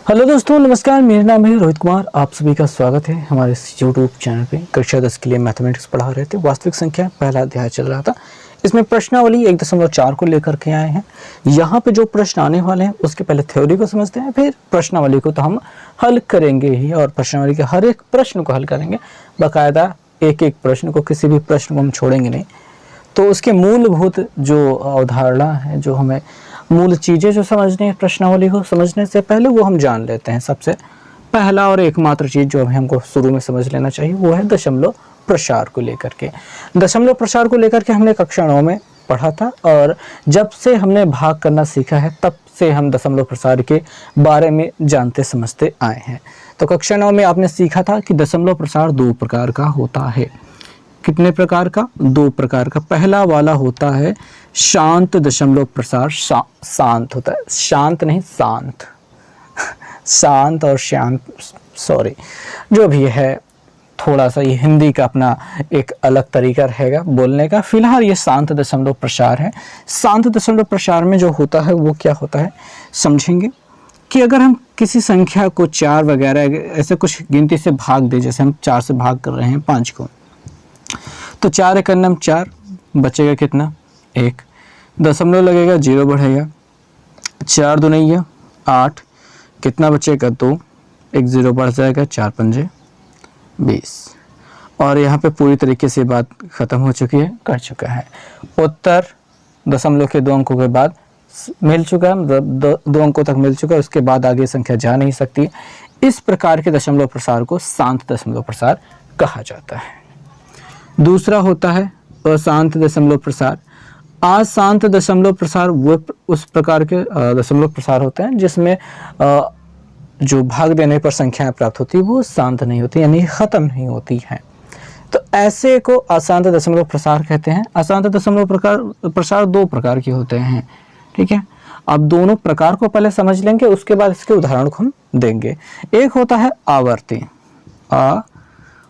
Hello दोस्तों, नमस्कार। मेरा नाम है रोहित कुमार। आप सभी का स्वागत है हमारे इस यूट्यूब चैनल पे। कक्षा 10 के लिए मैथमेटिक्स पढ़ा रहे थे। वास्तविक संख्या पहला अध्याय चल रहा था। इसमें प्रश्नावली 1.4 को लेकर के आए हैं। यहाँ पे जो प्रश्न आने वाले हैं उसके पहले थ्योरी को समझते हैं, फिर प्रश्नावली को तो हम हल करेंगे ही, और प्रश्नावली के हर एक प्रश्न को हल करेंगे बाकायदा। एक एक प्रश्न को, किसी भी प्रश्न को हम छोड़ेंगे नहीं। तो उसके मूलभूत जो अवधारणा है, जो हमें मूल चीज़ें जो समझनी है प्रश्नावली को समझने से पहले, वो हम जान लेते हैं। सबसे पहला और एकमात्र चीज़ जो हमको शुरू में समझ लेना चाहिए वो है दशमलव प्रसार को लेकर के। दशमलव प्रसार को लेकर के हमने कक्षा 9 में पढ़ा था, और जब से हमने भाग करना सीखा है तब से हम दशमलव प्रसार के बारे में जानते समझते आए हैं। तो कक्षा 9 में आपने सीखा था कि दशमलव प्रसार 2 प्रकार का होता है। कितने प्रकार का? 2 प्रकार का। पहला वाला होता है शांत दशमलव प्रसार। शांत होता है, शांत नहीं, शांत। शांत और शांत, सॉरी, जो भी है, थोड़ा सा ये हिंदी का अपना एक अलग तरीका रहेगा बोलने का। फिलहाल ये शांत दशमलव प्रसार है। शांत दशमलव प्रसार में जो होता है वो क्या होता है समझेंगे कि अगर हम किसी संख्या को 4 वगैरह ऐसे कुछ गिनती से भाग दें, जैसे हम 4 से भाग कर रहे हैं 5 को, तो 4 एक अन्नम 4, बचेगा कितना? 1। दशमलव लगेगा, 0 बढ़ेगा। 4 दूनी 8, कितना बचेगा? 2। एक 0 बढ़ जाएगा, 4 पंजे 20। और यहाँ पे पूरी तरीके से बात खत्म हो चुकी है, कर चुका है। उत्तर दशमलव के 2 अंकों के बाद मिल चुका है, 2 अंकों तक मिल चुका है, उसके बाद आगे संख्या जा नहीं सकती। इस प्रकार के दशमलव प्रसार को शांत दशमलव प्रसार कहा जाता है। दूसरा होता है अशांत दशमलव प्रसार। अशांत दशमलव प्रसार वो उस प्रकार के दशमलव प्रसार होते हैं जिसमें जो भाग देने पर संख्याएं प्राप्त होती है वो शांत नहीं होती, यानी खत्म नहीं होती हैं। तो ऐसे को अशांत दशमलव प्रसार कहते हैं। अशांत दशमलव प्रसार 2 प्रकार के होते हैं, ठीक है। अब दोनों प्रकार को पहले समझ लेंगे, उसके बाद इसके उदाहरण को हम देंगे। एक होता है आवर्ती।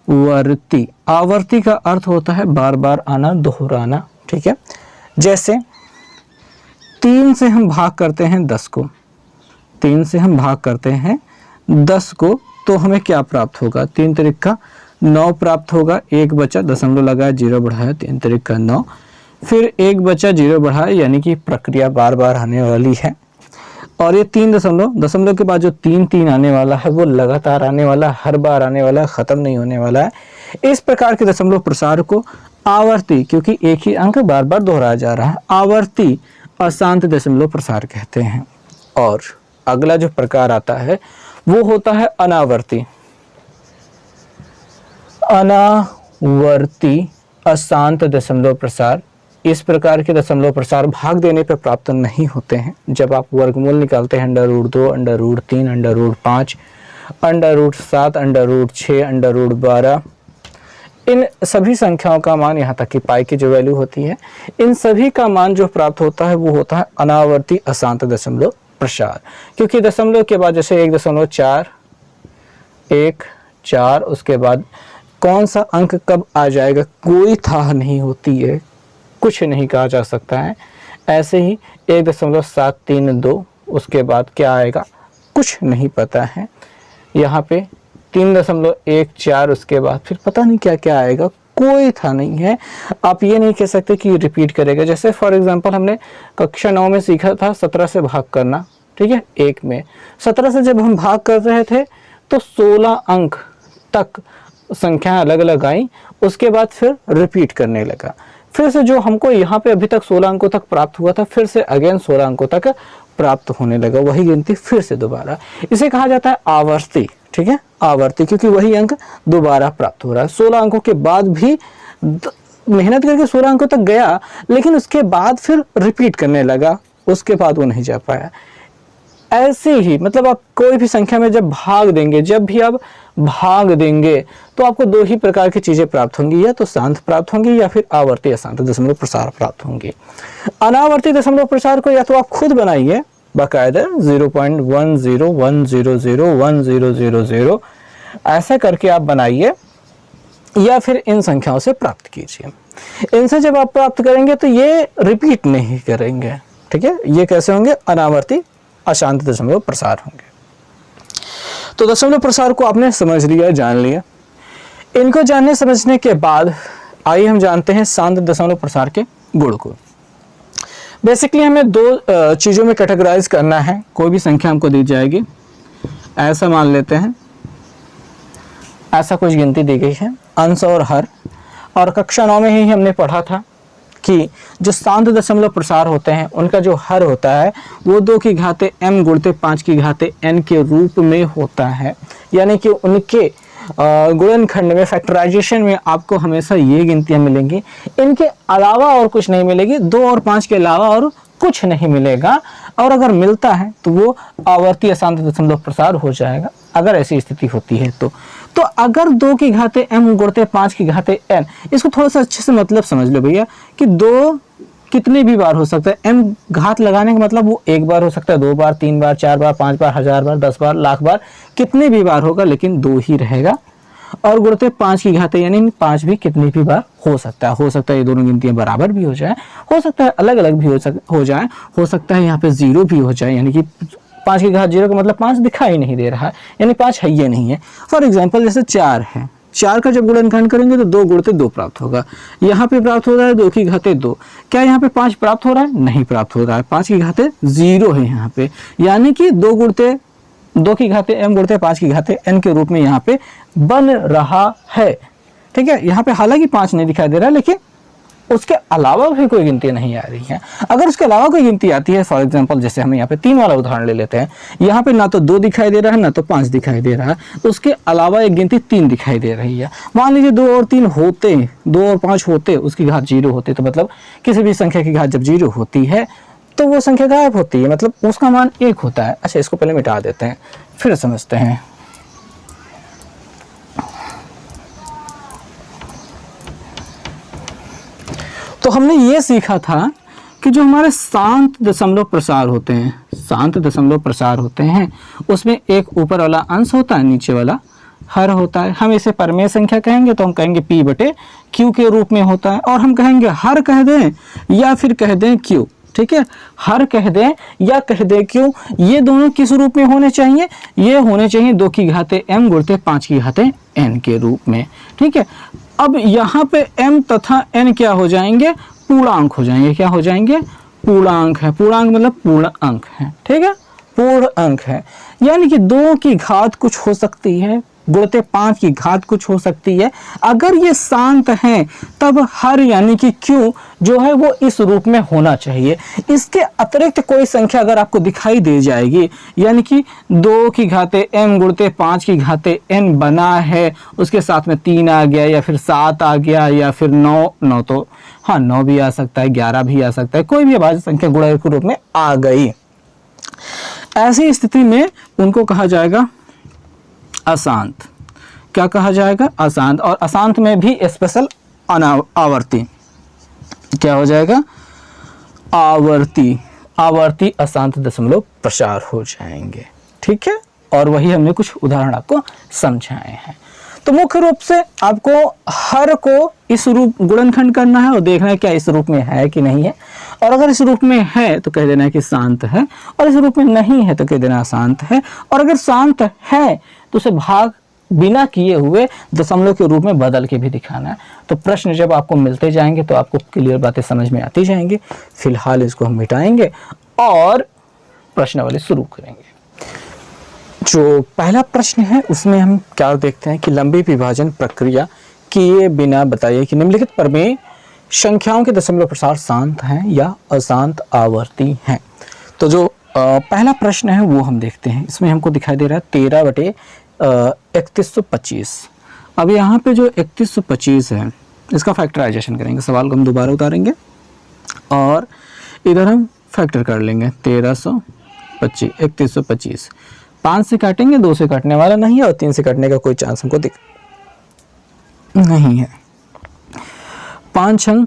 आवर्ती, आवर्ती का अर्थ होता है बार बार आना, दोहराना, ठीक है। जैसे 3 से हम भाग करते हैं 10 को, 3 से हम भाग करते हैं 10 को, तो हमें क्या प्राप्त होगा? 3 तिरिक का 9 प्राप्त होगा। 1 बचा, दशमलव लगाया, 0 बढ़ाया, 3 तिरिक का 9। फिर 1 बचा, 0 बढ़ाया, यानी कि प्रक्रिया बार बार आने वाली है। और ये 3 दशमलव के बाद जो 3 आने वाला है वो लगातार आने वाला, हर बार आने वाला, खत्म नहीं होने वाला है। इस प्रकार के दशमलव प्रसार को आवर्ती, क्योंकि एक ही अंक बार बार दोहराया जा रहा है, आवर्ती अशांत दशमलव प्रसार कहते हैं। और अगला जो प्रकार आता है वो होता है अनावर्ती। अनावर्ती अशांत दशमलव प्रसार। इस प्रकार के दशमलव प्रसार भाग देने पर प्राप्त नहीं होते हैं। जब आप वर्गमूल निकालते हैं, √2, √3, √5, √7, √6, √12, इन सभी संख्याओं का मान, यहाँ तक कि पाई की जो वैल्यू होती है, इन सभी का मान जो प्राप्त होता है वो होता है अनावर्ती अशांत दशमलव प्रसार। क्योंकि दशमलव के बाद जैसे 1.4, 1, 4, उसके बाद कौन सा अंक कब आ जाएगा कोई था नहीं होती है, कुछ नहीं कहा जा सकता है। ऐसे ही 1.732, उसके बाद क्या आएगा कुछ नहीं पता है। यहाँ पे 3.14, उसके बाद फिर पता नहीं क्या क्या आएगा, कोई था नहीं है। आप ये नहीं कह सकते कि रिपीट करेगा। जैसे फॉर एग्जांपल हमने कक्षा 9 में सीखा था 17 से भाग करना, ठीक है। 1 में 17 से जब हम भाग कर रहे थे तो 16 अंक तक संख्याएं अलग अलग आई, उसके बाद फिर रिपीट करने लगा। फिर से जो हमको यहाँ पे अभी तक 16 अंकों तक प्राप्त हुआ था, फिर से अगेन 16 अंकों तक प्राप्त होने लगा, वही गिनती फिर से दोबारा। इसे कहा जाता है आवर्ती, ठीक है, आवर्ती, क्योंकि वही अंक दोबारा प्राप्त हो रहा है। 16 अंकों के बाद भी मेहनत करके 16 अंकों तक गया, लेकिन उसके बाद फिर रिपीट करने लगा, उसके बाद वो नहीं जा पाया। ऐसे ही मतलब आप कोई भी संख्या में जब भाग देंगे, जब भी आप भाग देंगे तो आपको 2 ही प्रकार की चीजें प्राप्त होंगी, या तो शांत प्राप्त होंगी या फिर आवर्ती अशांत दशमलव प्रसार प्राप्त होंगे। अनावर्ती दशमलव प्रसार को या तो आप खुद बनाइए बाकायदा 0.101001000 ऐसा करके आप बनाइए, या फिर इन संख्याओं से प्राप्त कीजिए। इनसे जब आप प्राप्त करेंगे तो ये रिपीट नहीं करेंगे, ठीक है। ये कैसे होंगे? अनावर्ती अशांत दशमलव प्रसार होंगे। तो दशमलव प्रसार को आपने समझ लिया, जान लिया। इनको जानने समझने के बाद आइए हम जानते हैं शांत दशमलव प्रसार के गुण को। बेसिकली हमें दो चीज़ों में कैटेगराइज करना है। कोई भी संख्या हमको दी जाएगी, ऐसा मान लेते हैं, ऐसा कुछ गिनती दी गई है, अंश और हर। और कक्षा 9 में ही हमने पढ़ा था कि जो शांत दशमलव प्रसार होते हैं उनका जो हर होता है वो 2 की घाते m गुणते 5 की घाते n के रूप में होता है। यानी कि उनके गुणनखंड में, फैक्टराइजेशन में आपको हमेशा ये गिनतियाँ मिलेंगी, इनके अलावा और कुछ नहीं मिलेगी। 2 और 5 के अलावा और कुछ नहीं मिलेगा। और अगर मिलता है तो वो आवर्ती अशांत दशमलव प्रसार हो जाएगा, अगर ऐसी स्थिति होती है तो अगर 2 की घाते m गुणते 5 की घाते n, इसको थोड़ा सा अच्छे से मतलब समझ लो भैया कि 2 कितने भी बार हो सकता है। m घात लगाने का मतलब वो 1 बार हो सकता है, 2 बार, 3 बार, 4 बार, 5 बार, 1000 बार, 10 बार, लाख बार, कितने भी बार होगा, लेकिन 2 ही रहेगा। और गुणते 5 की घाते यानी 5 भी कितनी भी बार हो सकता है। हो सकता है ये दोनों गिनतियां बराबर भी हो जाए, हो सकता है अलग अलग भी हो जाए, हो सकता है यहाँ पे 0 भी हो जाए, यानी कि 5 की घात 0 का मतलब 5 दिखाई नहीं दे रहा है, यानी 5 है ये नहीं है। फॉर एग्जाम्पल जैसे 4 है, 4 का जब गुणनखंड करेंगे तो 2 गुणते 2 प्राप्त होगा। यहाँ पे प्राप्त हो रहा है 2 की घाते 2। क्या यहाँ पे 5 प्राप्त हो रहा है? नहीं प्राप्त हो रहा है। 5 की घाते 0 है यहाँ पे, यानी कि 2 की घाते m गुणते 5 की घाते n के रूप में यहाँ पे बन रहा है। ठीक है, यहाँ पे हालांकि 5 नहीं दिखाई दे रहा है, लेकिन उसके अलावा भी कोई गिनती नहीं आ रही है। अगर उसके अलावा कोई गिनती आती है, फॉर एग्जांपल जैसे हम यहाँ पे 3 वाला उदाहरण ले लेते हैं, यहाँ पे ना तो 2 दिखाई दे रहा है ना तो 5 दिखाई दे रहा है, तो उसके अलावा एक गिनती 3 दिखाई दे रही है। मान लीजिए 2 और 3 होते, 2 और 5 होते, उसकी घात 0 होते, तो मतलब किसी भी संख्या की घात जब 0 होती है तो वो संख्या गायब होती है, मतलब उसका मान 1 होता है। अच्छा, इसको पहले मिटा देते हैं, फिर समझते हैं। तो हमने ये सीखा था कि जो हमारे शांत दशमलव प्रसार होते हैं, शांत दशमलव प्रसार होते हैं, उसमें एक ऊपर वाला अंश होता है, नीचे वाला हर होता है। हम इसे परिमेय संख्या कहेंगे तो हम कहेंगे p बटे q के रूप में होता है। और हम कहेंगे हर कह दें या फिर कह दें q, ठीक है, हर कह दें या कह दें q, ये दोनों किस रूप में होने चाहिए? ये होने चाहिए 2 की घाते m गुणते 5 की घाते n के रूप में। ठीक है, अब यहाँ पे m तथा n क्या हो जाएंगे? पूर्णांक हो जाएंगे। क्या हो जाएंगे? पूर्णांक है। पूर्णांक मतलब पूर्ण अंक है। ठीक है, पूर्ण अंक है, यानी कि 2 की घात कुछ हो सकती है, गुणते 5 की घात कुछ हो सकती है। अगर ये शांत हैं तब हर यानी कि q जो है वो इस रूप में होना चाहिए। इसके अतिरिक्त कोई संख्या अगर आपको दिखाई दे जाएगी, यानी कि 2 की घाते m गुणते 5 की घाते n बना है, उसके साथ में 3 आ गया या फिर 7 आ गया या फिर 9 तो हाँ 9 भी आ सकता है, 11 भी आ सकता है, कोई भी अभाज्य संख्या गुणक के रूप में आ गई, ऐसी स्थिति में उनको कहा जाएगा अशांत। क्या कहा जाएगा? अशांत। और अशांत में भी स्पेशल आवर्ती। क्या हो जाएगा? आवर्ती। आवर्ती अशांत दशमलव प्रसार हो जाएंगे। ठीक है, और वही हमने कुछ उदाहरण आपको समझाए हैं। तो मुख्य रूप से आपको हर को इस रूप गुणनखंड करना है और देखना है क्या इस रूप में है कि नहीं है। और अगर इस रूप में है तो कह देना है कि शांत है, और इस रूप में नहीं है तो कह देना अशांत है। और अगर शांत है तो उसे भाग बिना किए हुए दशमलव के रूप में बदल के भी दिखाना है। तो प्रश्न जब आपको मिलते जाएंगे तो आपको क्लियर बातें समझ में आती जाएंगी। फिलहाल इसको हम मिटाएंगे और प्रश्नावली शुरू करेंगे। जो पहला प्रश्न है उसमें हम क्या देखते हैं कि लंबी विभाजन प्रक्रिया किए बिना बताइए कि निम्नलिखित प्रमेय संख्याओं के दशमलव प्रसार शांत हैं या अशांत आवर्ती हैं। तो जो पहला प्रश्न है वो हम देखते हैं। इसमें हमको दिखाई दे रहा है 13 बटे 3125। अब यहाँ पे जो 3125 है इसका फैक्टराइजेशन करेंगे। सवाल को हम दोबारा उतारेंगे और इधर हम फैक्टर कर लेंगे 1325 3125। 5 से काटेंगे, 2 से काटने वाला नहीं है और 3 से काटने का कोई चांस हमको दिख नहीं है। 5 छंग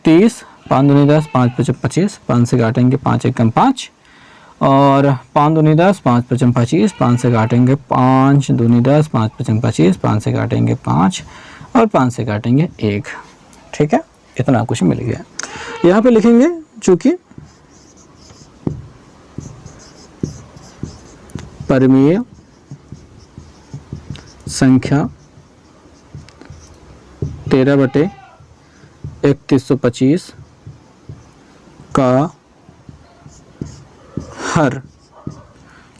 30, 5 दूनी 10, 5 पचम 25, 5 से काटेंगे 5 एकम 5 और 5 दूनी 10, 5 पचम 25, 5 से काटेंगे 5 दूनी 10, 5 पचम 25, 5 से काटेंगे 5 और 5 से काटेंगे 1। ठीक है, इतना कुछ मिल गया। यहाँ पे लिखेंगे चूंकि परिमेय संख्या 13/3125 का हर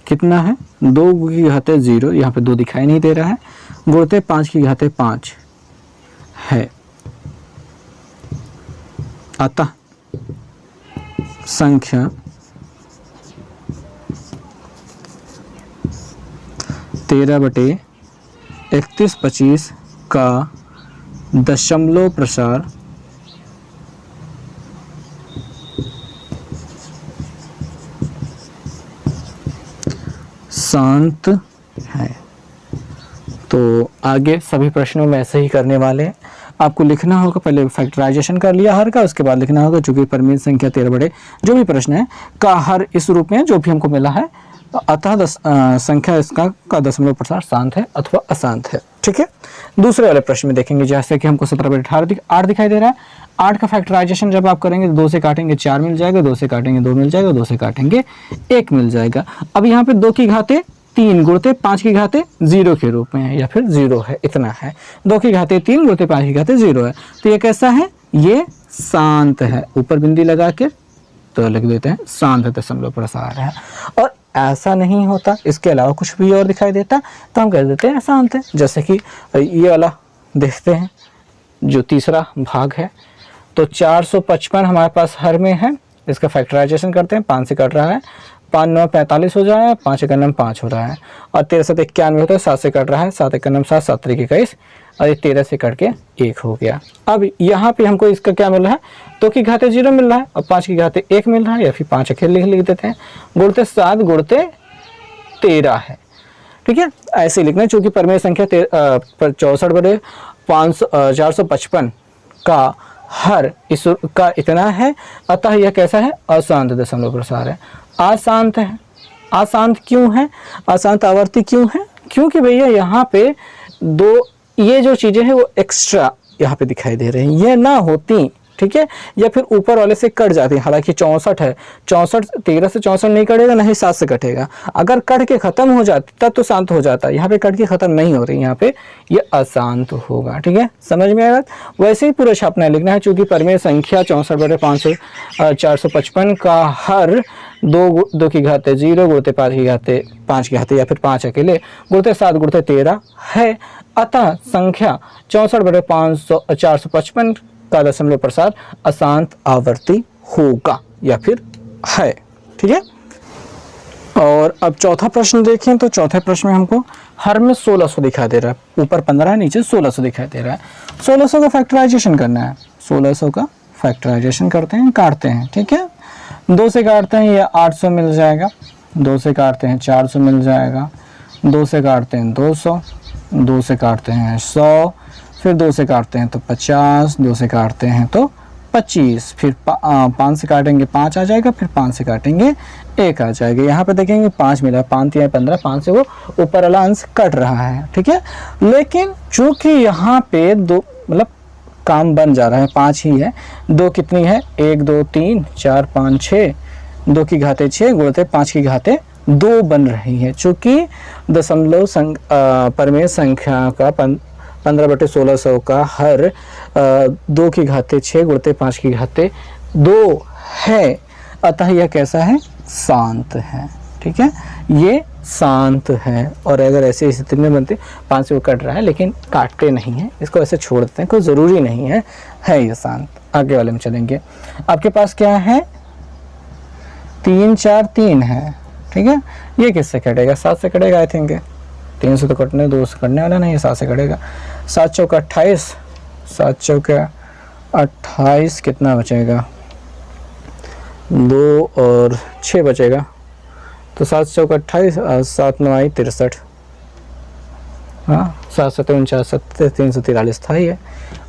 कितना है, 2 की घाते 0, यहाँ पे 2 दिखाई नहीं दे रहा है, गुणते 5 की घाते 5 है। अतः संख्या 13/3125 का दशमलव प्रसार शांत है। तो आगे सभी प्रश्नों में ऐसे ही करने वाले हैं। आपको लिखना होगा, पहले फैक्टराइजेशन कर लिया हर का, उसके बाद लिखना होगा चूंकि परिमेय संख्या 13 बटे जो भी प्रश्न है का हर इस रूप में जो भी हमको मिला है, अतः संख्या इसका का दशमलव प्रसार शांत है अथवा अशांत है। ठीक है, दूसरे वाले प्रश्न में देखेंगे, जैसे कि हमको 17/8 दिखाई दे रहा है। 8 का फैक्टराइजेशन जब आप करेंगे तो 2 से काटेंगे 4 मिल जाएगा, 2 से काटेंगे 2 मिल जाएगा, 2 से काटेंगे 1 मिल जाएगा। अब यहाँ पे 2 की घाते 3 गुणते 5 की घाते 0 के रूप में है, या फिर 0 है, इतना है। 2 की घाते 3 गुणते 5 की घाते 0 है, तो ये कैसा है, ये शांत है। ऊपर बिंदी लगा के तो लिख देते हैं शांत दशमलव प्रसार है। और ऐसा नहीं होता, इसके अलावा कुछ भी और दिखाई देता तो हम कह देते हैं अशांत है। जैसे कि ये वाला देखते हैं जो तीसरा भाग है, तो 455 हमारे पास हर में है, इसका फैक्टराइजेशन करते हैं, 5 से कट रहा है, 5 9 45 हो जाए, 5 1 9 5 हो रहा है, और 13 7 91 होता है, 7 से कट रहा है, 7 1 9 7 7 3 21, और ये 13 से कट के 1 हो गया। अब यहाँ पे हमको इसका क्या मिल रहा है, 2 की घाते 0 मिल रहा है और 5 की घाते 1 मिल रहा है, या फिर 5 अकेले लिख देते हैं, गुणते 7 गुणते 13 है। ठीक है, ऐसे लिखना है, चूंकि परिमेय संख्या 64/455 का हर इस का इतना है, अतः यह कैसा है, अशांत दशमलव प्रसार है। अशांत है, अशांत क्यों है, अशांत आवर्ती क्यों है, क्योंकि भैया यहाँ पे 2 ये जो चीजें हैं वो एक्स्ट्रा यहाँ पे दिखाई दे रही हैं, ये ना होती, ठीक है, या फिर ऊपर वाले से कट जाती है। हालांकि 64 है, 64 13 से 64 नहीं कटेगा, नहीं 7 से कटेगा, अगर कट के खत्म हो जाती तब तो शांत हो जाता है, यहाँ पे कट के खत्म नहीं हो रही, यहाँ पे ये अशांत होगा। ठीक है, समझ में आया बात। वैसे ही पूरा छापना लिखना है, चूंकि परिमेय संख्या 64/455 का हर 2 की घाते 0 गुणते 5 की घाते 5 की घाते, या फिर 5 अकेले गुणते 7 गुणते 13 है, अतः संख्या 64/455 का दशमलव प्रसार अशांत आवर्ती होगा या फिर है। ठीक है, और अब चौथा प्रश्न देखें, तो चौथे प्रश्न में हमको हर में 1600 दिखाई दे रहा है, ऊपर 15 है, नीचे 1600 दिखाई दे रहा है। 1600 का फैक्टराइजेशन करना है, 1600 का फैक्टराइजेशन करते हैं, काटते हैं। ठीक है, 2 से काटते हैं ये 800 मिल जाएगा, 2 से काटते हैं 400 मिल जाएगा, 2 से काटते हैं 200, 2 से काटते हैं 100, फिर 2 से काटते हैं तो 50, 2 से काटते हैं तो 25, फिर 5 से काटेंगे 5 आ जाएगा, फिर 5 से काटेंगे 1 आ जाएगा। यहाँ पे देखेंगे 5 मिला, 5 3 15, 5 से वो ऊपर वाला अंश कट रहा है। ठीक है, लेकिन चूंकि यहाँ पे 2 मतलब काम बन जा रहा है, 5 ही है, 2 कितनी है, 1 2 3 4 5 6, 2 की घाते 6 गुणते 5 की घाते 2 बन रही है। चूंकि दशमलव परिमेय संख्या का 15/1600 का हर 2 की घाते 6 गुणते 5 की घाते 2 है, अतः यह कैसा है, शांत है। ठीक है, ये शांत है। और अगर ऐसे स्थिति में बनते 5 से वो कट रहा है लेकिन काटते नहीं है, इसको ऐसे छोड़ देते हैं, कोई ज़रूरी नहीं है ये शांत। आगे वाले में चलेंगे, आपके पास क्या है, 3 4 3 है। ठीक है, ये किससे कटेगा, 7 से कटेगा आई थिंक, 3 से तो कटने, 2 से कटने वाला नहीं है, 7 से कटेगा। 7 चौका 28, 7 चौका 28, कितना बचेगा, 2 और 6 बचेगा, तो 7 चौका 28, 7 9 आई 63, हाँ 7 7 49, 343 था ये,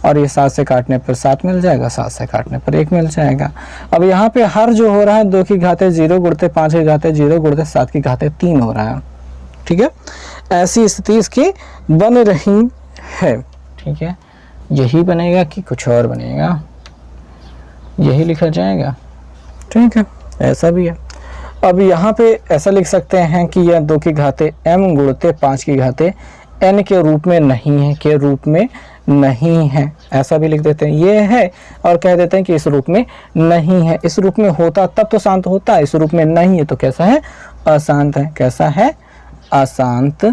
और ये 7 से काटने पर 7 मिल जाएगा, 7 से काटने पर 1 मिल जाएगा। अब यहाँ पे हर जो हो रहा है 2 की घाते 0 गुणते 5 की घाते 0 गुणते 7 की घाते 3 हो रहा है। ठीक है, ऐसी स्थिति इसकी बन रही है। ठीक है, यही बनेगा कि कुछ और बनेगा, यही लिखा जाएगा। ठीक है, ऐसा भी है। अब यहाँ पे ऐसा लिख सकते हैं कि यह 2 की घाते m गुणते 5 की घाते n के रूप में नहीं है, के रूप में नहीं है, ऐसा भी लिख देते हैं। ये है और कह देते हैं कि इस रूप में नहीं है। इस रूप में होता तब तो शांत होता, इस रूप में नहीं है तो कैसा है, अशांत है। कैसा है, अशांत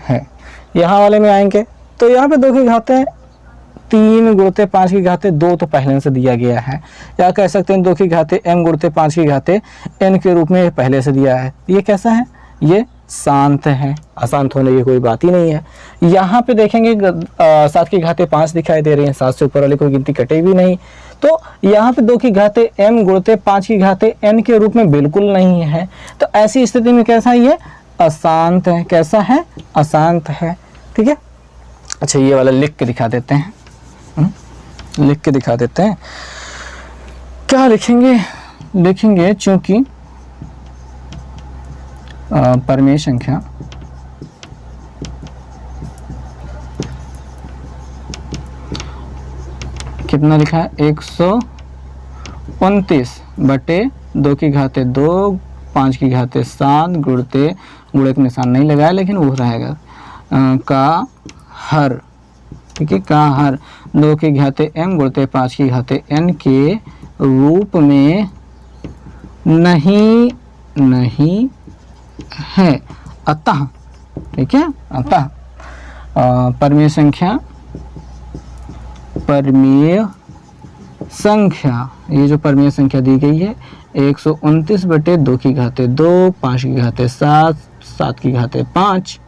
है। यहाँ वाले में आएंगे तो यहाँ पे 2 की घातें 3 गुणते 5 की घातें 2 तो पहले से दिया गया है, या कह सकते हैं 2 की घातें m गुणते 5 की घातें n के रूप में पहले से दिया है। ये कैसा है, ये शांत है, अशांत होने की कोई बात ही नहीं है। यहाँ पे देखेंगे 7 की घातें 5 दिखाई दे रही हैं, 7 से ऊपर वाली कोई गिनती कटे भी नहीं। तो यहाँ पे 2 की घातें m गुणते 5 की घातें n के रूप में बिल्कुल नहीं है। तो ऐसी स्थिति में कैसा है, ये अशांत है। कैसा है, अशांत है। ठीक है, अच्छा ये वाला लिख के दिखा देते हैं, लिख के दिखा देते हैं। क्या लिखेंगे, लिखेंगे चूंकि परमेय संख्या कितना लिखा है, 129 बटे 2 की घातें 2, 5 की घातें 7 गुणते, गुणे का निशान नहीं लगाया लेकिन वो रहेगा, का हर। ठीक है, का हर 2 की घातें m गुणते 5 की घातें n के रूप में नहीं है। अतः, ठीक है, अतः परमेय संख्या, परमेय संख्या, ये जो परमेय संख्या दी गई है 129 बटे 2 की घातें 2, 5 की घातें 7, 7 की घातें 5।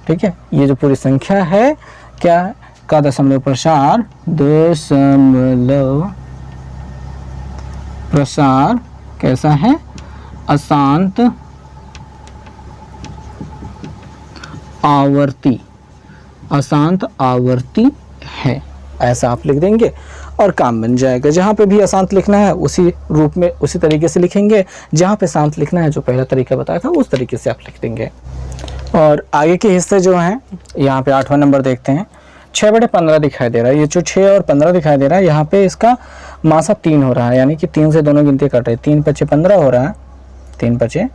ठीक है, ये जो पूरी संख्या है क्या का दशमलव प्रसार, दशमलव प्रसार कैसा है, अशांत आवर्ती, अशांत आवर्ती है। ऐसा आप लिख देंगे और काम बन जाएगा। जहाँ पे भी अशांत लिखना है उसी रूप में उसी तरीके से लिखेंगे, जहाँ पे शांत लिखना है जो पहला तरीका बताया था उस तरीके से आप लिख देंगे। और आगे के हिस्से जो हैं, यहाँ पे 8वां नंबर देखते हैं। 6 बटे 15 दिखाई दे रहा है। ये जो 6 और 15 दिखाई दे रहा है, यहाँ पे इसका मासा 3 हो रहा है, यानी कि 3 से दोनों गिनती कट रही है। 3 पचे 15 हो रहा है, 3 पचे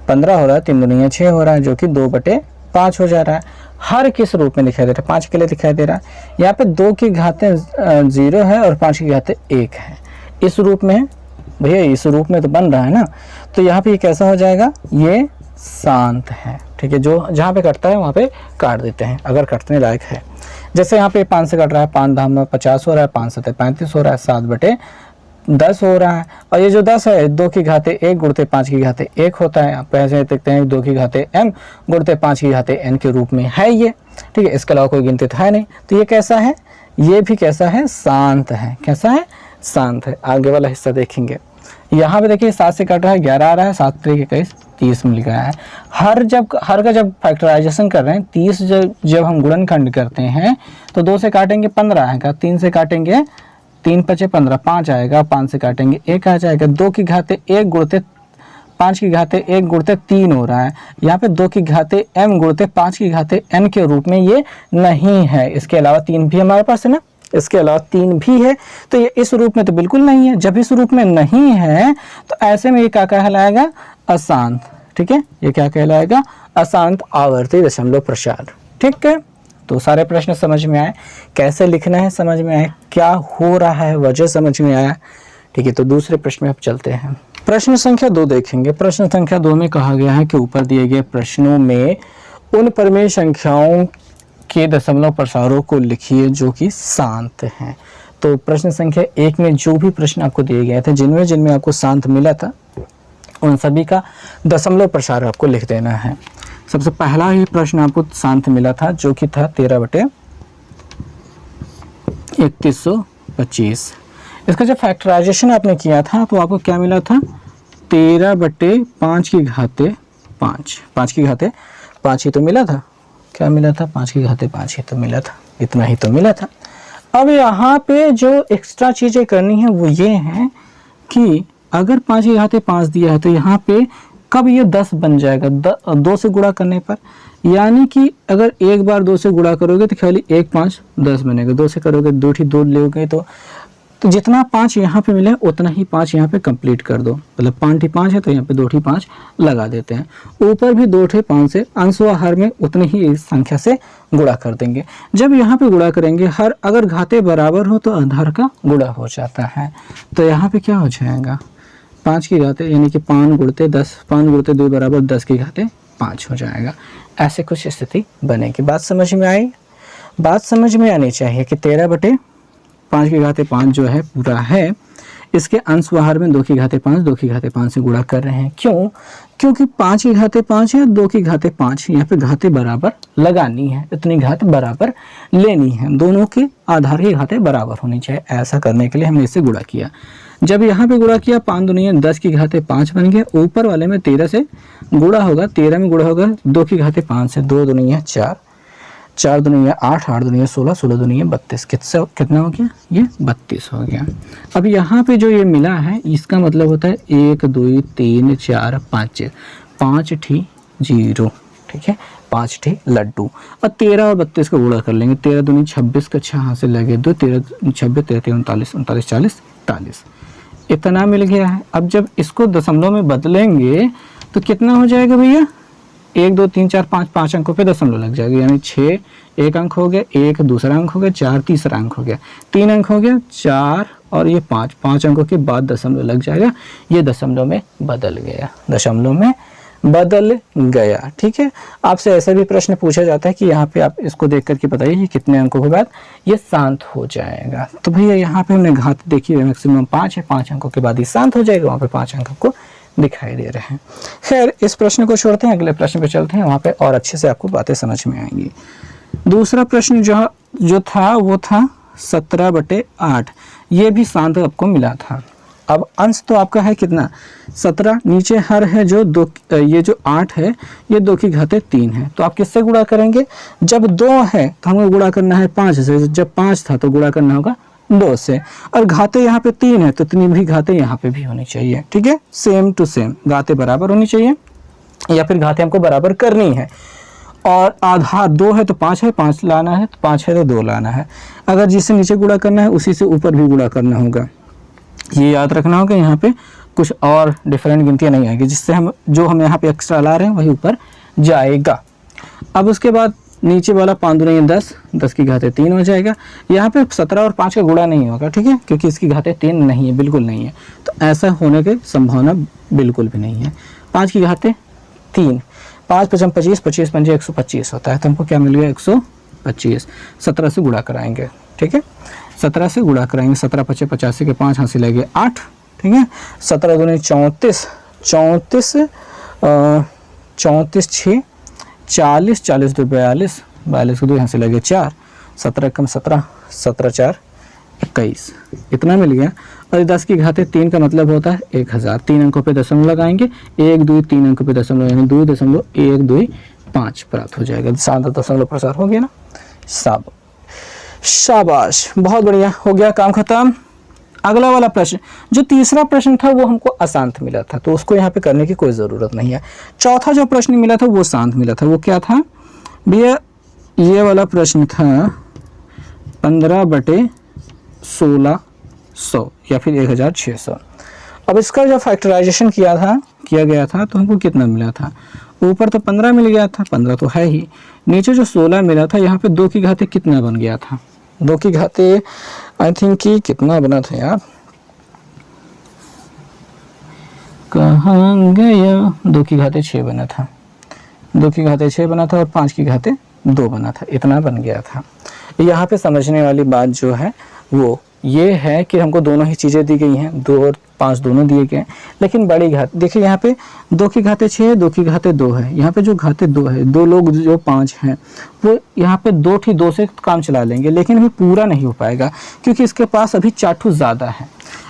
15 हो रहा है, 3 दूनी 6 हो रहा है, जो कि 2 बटे 5 हो जा रहा है। हर किस रूप में दिखाई दे रहा है, 5 के लिए दिखाई दे रहा है। यहाँ पे 2 की घातें 0 है और 5 की घातें 1 है। इस रूप में भैया, इस रूप में तो बन रहा है ना, तो यहाँ पे ये कैसा हो जाएगा, ये शांत है। ठीक है, जो जहाँ पे कटता है वहाँ पे काट देते हैं अगर कटने लायक है। जैसे यहाँ पे 5 से कट रहा है, 5 धाम 50 हो रहा है, 5 सते 35 हो रहा है, 7 बटे 10 हो रहा है। और ये जो 10 है 2 की घातें 1 गुणते 5 की घातें 1 होता है। आप ऐसे देखते हैं 2 की घातें m गुणते 5 की घातें n के रूप में है ये। ठीक है, इसके अलावा कोई गिनती है नहीं। तो ये कैसा है, ये भी कैसा है, शांत है। कैसा है, शांत है। आगे वाला हिस्सा देखेंगे, यहाँ पे देखिए 7 से कट रहा है, 11 आ रहा है, 7 3 21 30 मिल गया है। हर का जब फैक्टराइजेशन कर रहे हैं, 30 जब हम गुणनखंड करते हैं तो 2 से काटेंगे 15 आएगा, 3 से काटेंगे 3 पचे 15 5 आएगा, 5 से काटेंगे 1 आ जाएगा। 2 की घातें 1 गुणते 5 की घातें 1 गुणते 3 हो रहा है। यहाँ पे 2 की घातें m गुणते 5 की घातें n के रूप में ये नहीं है। इसके अलावा 3 भी हमारे पास है ना, इसके अलावा 3 भी है, तो ये इस रूप में तो बिल्कुल नहीं है। जब इस रूप में नहीं है तो ऐसे में ये क्या कहलाएगा, अशांत। ठीक है, ये क्या कहलाएगा, अशांत आवर्ती दशमलव प्रसार। ठीक है, तो सारे प्रश्न समझ में आए, कैसे लिखना है समझ में आए, क्या हो रहा है वजह समझ में आया। ठीक है, तो दूसरे प्रश्न में अब चलते हैं। प्रश्न संख्या 2 देखेंगे। प्रश्न संख्या 2 में कहा गया है कि ऊपर दिए गए प्रश्नों में उन परमेय संख्याओं के दशमलव प्रसारों को लिखिए जो कि शांत हैं। तो प्रश्न संख्या 1 में जो भी प्रश्न आपको दिए गए थे, जिनमें आपको शांत मिला था, उन सभी का दशमलव प्रसार आपको लिख देना है। सबसे पहला ही प्रश्न आपको शांत मिला था जो कि था 13 बटे 3125। इसका जब फैक्टराइजेशन आपने किया था तो आपको क्या मिला था, 13 बटे 5 की घातें 5, 5 की घातें 5 ही तो मिला था। क्या मिला था, 5 की घातें 5 ही तो मिला था, इतना ही तो मिला था। अब यहाँ पे जो एक्स्ट्रा चीज़ें करनी है वो ये है कि अगर 5 की घातें 5 दिया है तो यहाँ पे कब ये 10 बन जाएगा, 2 से गुणा करने पर। यानी कि अगर एक बार 2 से गुणा करोगे तो खाली 1 5 10 बनेगा, 2 से करोगे 2 लोगे तो तो जितना 5 यहाँ पे मिले उतना ही 5 यहाँ पे कंप्लीट कर दो, मतलब 5 5 है तो यहाँ पे 2 5 लगा देते हैं। ऊपर भी 2 5 से अंश व हर में उतनी ही इस संख्या से गुणा कर देंगे। जब यहाँ पे गुणा करेंगे, हर अगर घाते बराबर हो तो आधार का गुणा हो जाता है। तो यहाँ पे क्या हो जाएगा, 5 की घाते यानी कि 5 गुणते 10, 5 गुणते 2 बराबर 10 की घाते 5 हो जाएगा। ऐसे कुछ स्थिति बनेगी। बात समझ में आई? बात समझ में आनी चाहिए कि 13/5 की घाते 5 जो है पूरा है, इसके अंश व हर में 2 की घाते 5, 2 की घाते 5 से गुणा कर रहे हैं। क्यों? क्योंकि 5 की घाते 5 है, 2 की घाते 5, यहाँ पे घाते बराबर लगानी है, इतनी घात बराबर लेनी है, दोनों के आधार की घाते बराबर होनी चाहिए। ऐसा करने के लिए हमने इससे गुणा किया। जब यहाँ पे गुणा किया, 5 दूनी 10 की घाते 5 बन गया। ऊपर वाले में 13 से गुणा होगा, 13 में गुणा होगा 2 की घाते 5 से, 2 दूनी 4, 4 दूनी 8, 8 दूनी 16, 16 दूनी 32। कितना हो गया? ये 32 हो गया। अब यहाँ पे जो ये मिला है इसका मतलब होता है 1 2 3 4 5, 5 ठी 0, ठीक है, 5 ठी लड्डू। और 13 और 32 का गुणा कर लेंगे। 13 दूनी 26 का 6 हाथ से लगे 2, 13 26, 13 39, 39 40 43, इतना मिल गया है। अब जब इसको दशमलव में बदलेंगे तो कितना हो जाएगा भैया? 1 2 3 4 5, 5 अंकों पे दशमलव लग जाएगा, यानी 6 एक अंक हो गया, 1 दूसरा अंक हो गया, 4 तीसरा अंक हो गया, 3 अंक हो गया, 4 और ये 5, 5 अंकों के बाद दशमलव लग जाएगा। ये दशमलव में बदल गया, दशमलव में बदल गया। ठीक है, आपसे ऐसा भी प्रश्न पूछा जाता है कि यहाँ पे आप इसको देख करके बताइए कि कितने अंकों के बाद ये शांत हो जाएगा। तो भैया यहाँ पे हमने घात देखी है, मैक्सिमम 5 है, 5 अंकों के बाद ये शांत हो जाएगा, वहाँ पे 5 अंक आपको दिखाई दे रहे हैं। खैर, इस प्रश्न को छोड़ते हैं, अगले प्रश्न पे चलते हैं, वहाँ पे और अच्छे से आपको बातें समझ में आएंगी। दूसरा प्रश्न जो था वो था 17/8, ये भी शांत आपको मिला था। अब अंश तो आपका है कितना? 17, नीचे हर है जो 2, ये जो 8 है ये 2 की घाते 3 है। तो आप किससे गुणा करेंगे? जब 2 है तो हमको गुणा करना है 5 से, जब 5 था तो गुणा करना होगा 2 से, और घाते यहाँ पे 3 है तो इतनी भी घाते यहाँ पे भी होनी चाहिए। ठीक है, सेम टू सेम घाते बराबर होनी चाहिए, या फिर घाते हमको बराबर करनी है। और आधार 2 है तो 5 है, 5 लाना है, तो 5 है तो 2 लाना है। अगर जिससे नीचे गुणा करना है उसी से ऊपर भी गुणा करना होगा। ये याद रखना होगा, यहाँ पे कुछ और डिफरेंट गिनतियाँ नहीं आएगी, जिससे हम जो हम यहाँ पे एक्स्ट्रा ला रहे हैं वही ऊपर जाएगा। अब उसके बाद नीचे वाला 5 दूनी 10, 10 की घाते 3 हो जाएगा। यहाँ पे 17 और 5 का गुणा नहीं होगा, ठीक है, क्योंकि इसकी घाते 3 नहीं है, बिल्कुल नहीं है, तो ऐसा होने की संभावना बिल्कुल भी नहीं है। 5 की घाते 3, 5 5 25, 25 5 125 होता है, तो हमको क्या मिल गया? 125। 17 से गुणा कराएंगे, ठीक है, 17 से गुणा कराएंगे। 17 5 85 के 5 हासिल लगे 8, ठीक है। 17 दूनी 34, 34 34 6 40, 40 2 42, 42 के 2 यहाँ से लगे 4, 17 कम 17, 17 4 21, इतना मिल गया। और 10 की घाते 3 का मतलब होता है 1000। 3 अंकों पे दशमलव लगाएंगे, 1 2 3 अंकों पे दशमलव, यानी 2.125 प्राप्त हो जाएगा। शांत दशमलव प्रसार हो गया ना, शाबाश, बहुत बढ़िया, हो गया काम खत्म। अगला वाला प्रश्न, जो तीसरा प्रश्न था वो हमको अशांत मिला था, तो उसको यहाँ पे करने की कोई ज़रूरत नहीं है। चौथा जो प्रश्न मिला था वो शांत मिला था। वो क्या था भैया? ये वाला प्रश्न था 15/1600 या फिर 1600। अब इसका जब फैक्टराइजेशन किया गया था तो हमको कितना मिला था? ऊपर तो 15 मिल गया था, 15 तो है ही, नीचे जो 16 मिला था, यहाँ पे 2 की घाते कितना बन गया था? 2 की घाते आई थिंक कि कितना बना था यार, कहाँ गया? 2 की घाते 6 बना था, 2 की घाते 6 बना था और 5 की घाते 2 बना था, इतना बन गया था। यहाँ पे समझने वाली बात जो है वो ये है कि हमको दोनों ही चीज़ें दी गई हैं, 2 और 5 दोनों दिए गए हैं, लेकिन बड़ी घात देखिए, यहाँ पे 2 की घाते 6 है, 2 की घाते 2 है, यहाँ पे जो घाते 2 है, 2 लोग जो 5 हैं वो यहाँ पे 2 से काम चला लेंगे, लेकिन अभी पूरा नहीं हो पाएगा क्योंकि इसके पास अभी 4 ज़्यादा है।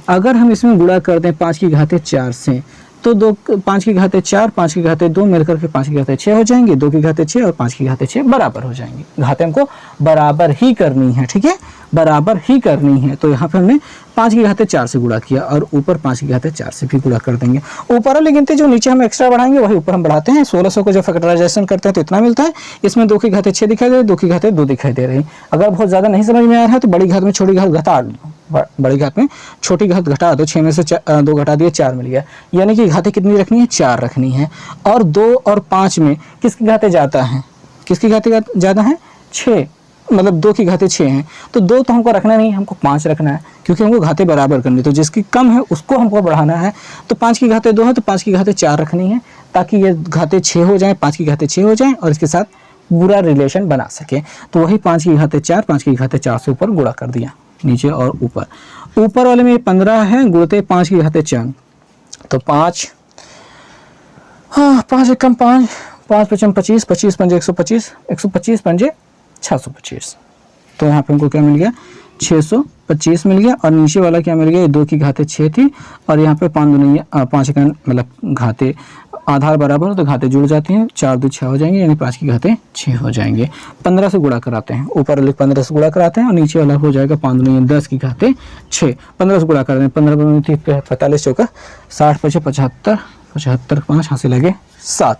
अगर हम इसमें गुणा कर दें 5 की घाते 4 से, तो 5 की घाते 4, 5 की घाते 2 मिलकर के 5 की घाते 6 हो जाएंगे, 2 की घाते 6 और 5 की घाते 6 बराबर हो जाएंगे। घाते हमको बराबर ही करनी है, ठीक है, बराबर ही करनी है। तो यहाँ पे हमने 5 की घाते 4 से गुणा किया और ऊपर 5 की घाते 4 से भी गुणा कर देंगे। ऊपर वाली गिनती जो नीचे हम एक्स्ट्रा बढ़ाएंगे वही ऊपर हम बढ़ाते हैं। 1600 को जब फैक्टराइजेशन करते हैं तो इतना मिलता है। इसमें 2 की घाते 6 दिखाई दे रही है, 2 की घाते 2 दिखाई दे रही है। अगर बहुत ज़्यादा नहीं समझ में आ रहा है तो बड़ी घात में छोटी घात घटा दो, बड़ी घात में छोटी घात घटा दो, 6 में से 2 घटा दिया 4 मिल गया, यानी कि घातें कितनी रखनी है, 4 रखनी है। और 2 और 5 में किसकी घातें ज़्यादा हैं, किसकी घातें ज़्यादा हैं, 6, मतलब 2 की घातें 6 हैं, तो 2 तो हमको रखना नहीं, हमको 5 रखना है, क्योंकि हमको घातें बराबर करनी है, तो जिसकी कम है उसको हमको बढ़ाना है। तो 5 की घातें 2 है तो 5 की घातें 4 रखनी है, ताकि ये घातें 6 हो जाएं, 5 की घातें 6 हो जाएं और इसके साथ पूरा रिलेशन बना सके। तो वही 5 की घातें 4, 5 की घातें 4 से ऊपर गुणा कर दिया, नीचे और ऊपर। ऊपर वाले में 15 है, गुणते 5 की घातें 4, तो 5, हाँ 5 एकम 5, 5 पचम 25, 25 पंजे 125, 125 पंजे 625, तो यहाँ पे हमको क्या मिल गया, 625 मिल गया। और नीचे वाला क्या मिल गया, 2 की घातें 6 थी और यहाँ पे 5 दूनी 5 का मतलब घातें आधार बराबर तो घातें जुड़ जाती हैं, 4 2 6 हो जाएंगे, यानी 5 की घातें 6 हो जाएंगे। 15 से गुणा कराते हैं, ऊपर वाले 15 से गुणा कराते हैं और नीचे वाला हो जाएगा 5 दूनी 10 की घातें 6, 15 से गुणा करते हैं, 15 दूनी 45 चौका 60 पचे 75, 75 5 हासिल लगे 7,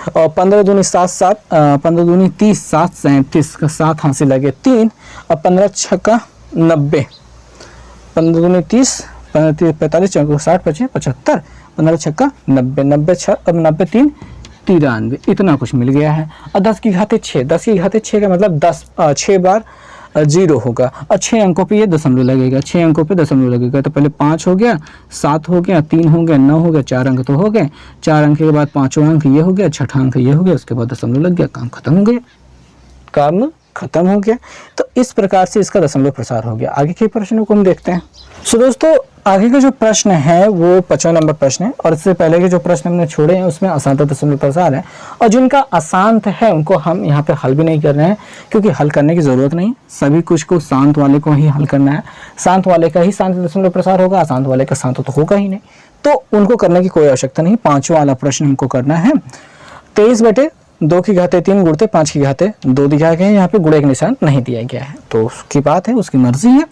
और 15 दूनी 7 7, 15 दूनी 30, 7 37 का 7 हासिल लगे 3, और 15 छक्का 90, 15 दूनी 30, 15 45 चौका 60 पचे 75, 15 छक्का 90, 90 6 अब 90 3 93, इतना कुछ मिल गया है। और 10 की घातें 6, 10 की घातें 6 का मतलब 6 बार 0 होगा, और 6 अंकों पे ये दशमलव लगेगा, 6 अंकों पे दशमलव लगेगा, तो पहले 5 हो गया, 7 हो गया, 3 हो गया, 9 हो गया, 4 अंक तो हो गए, 4 अंक के बाद 5वां अंक ये हो गया, 6ठा अंक ये हो गया, उसके बाद दशमलव लग गया, काम खत्म हो गया, काम खत्म हो गया। तो इस प्रकार से इसका दशमलव प्रसार हो गया। आगे के प्रश्नों को हम देखते हैं। सो दोस्तों, आगे का जो प्रश्न है वो 55 नंबर प्रश्न है, और इससे पहले के जो प्रश्न हमने छोड़े हैं उसमें अशांत दशमलव प्रसार है, और जिनका अशांत है उनको हम यहाँ पे हल भी नहीं कर रहे हैं, क्योंकि हल करने की ज़रूरत नहीं, सभी कुछ को शांत वाले को ही हल करना है। शांत वाले का ही शांत दशमलव प्रसार होगा, अशांत वाले का शांत तो होगा ही नहीं, तो उनको करने की कोई आवश्यकता नहीं। 5वां वाला प्रश्न हमको करना है। 23 बटे 2 की घातें 3 गुणते 5 की घातें 2 दिखाया गया है, यहाँ पे गुणे का निशान नहीं दिया गया है, तो उसकी बात है, उसकी मर्जी है,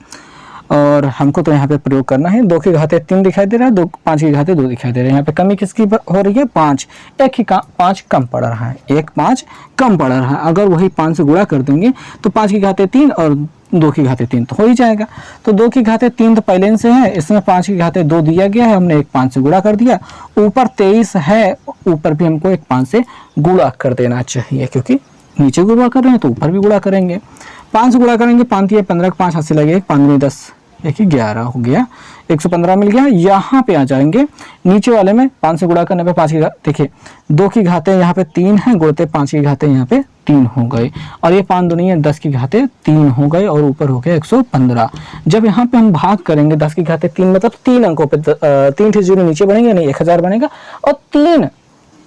और हमको तो यहाँ पे प्रयोग करना है। 2 की घातें 3 दिखाई दे रहा है, 5 की घातें 2 दिखाई दे रहे हैं। यहाँ पे कमी किसकी हो रही है, 5, एक ही 5 कम पड़ रहा है, 1 5 कम पड़ रहा है। अगर वही 5 से गुणा कर देंगे तो 5 की घातें 3 और 2 की घातें 3 तो हो ही जाएगा। तो 2 की घातें 3 तो पहले से है, इसमें 5 की घातें 2 दिया गया है, हमने एक 5 से गुणा कर दिया। ऊपर 23 है, ऊपर भी हमको एक 5 से गुणा कर देना चाहिए, क्योंकि नीचे गुणा कर रहे हैं तो ऊपर भी गुणा करेंगे। 5 से गुणा करेंगे, 5 15 5 हासिल लगे, 5 10 एक ही 11 हो गया, 115 मिल गया। यहाँ पे आ जाएंगे नीचे वाले में, 5 से गुणा करने पे 5 की देखिए 2 की घातें यहाँ पे 3 है, गुणते 5 की घातें यहाँ पे 3 हो गए, और ये 5 दूनी 10 की घातें 3 हो गए, और ऊपर हो गया 115। जब यहाँ पे हम भाग करेंगे 10 की घातें 3 मतलब 3 अंकों पे 3 0 नीचे बढ़ेंगे, नहीं 1000 बनेगा, और 3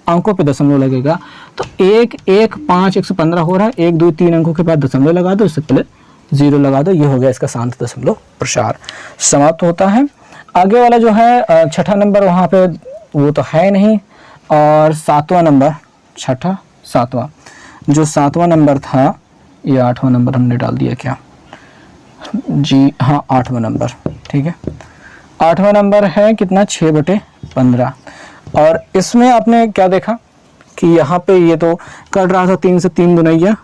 अंकों पे दशमलव लगेगा, तो 1 1 5 115 हो रहा है। 1 2 3 अंकों के बाद दशमलव लगा दो, इससे पहले 0 लगा दो, ये हो गया इसका शांत दशमलव प्रसार समाप्त होता है। आगे वाला जो है 6ठा नंबर, वहाँ पे वो तो है नहीं, और 7वां नंबर, 6ठा 7वां, जो 7वां नंबर था, ये 8वां नंबर हमने डाल दिया क्या जी, हाँ 8वां नंबर, ठीक है। 8वां नंबर है कितना, 6 बटे 15, और इसमें आपने क्या देखा कि यहाँ पे ये तो कट रहा था 3 से 3 दुनैया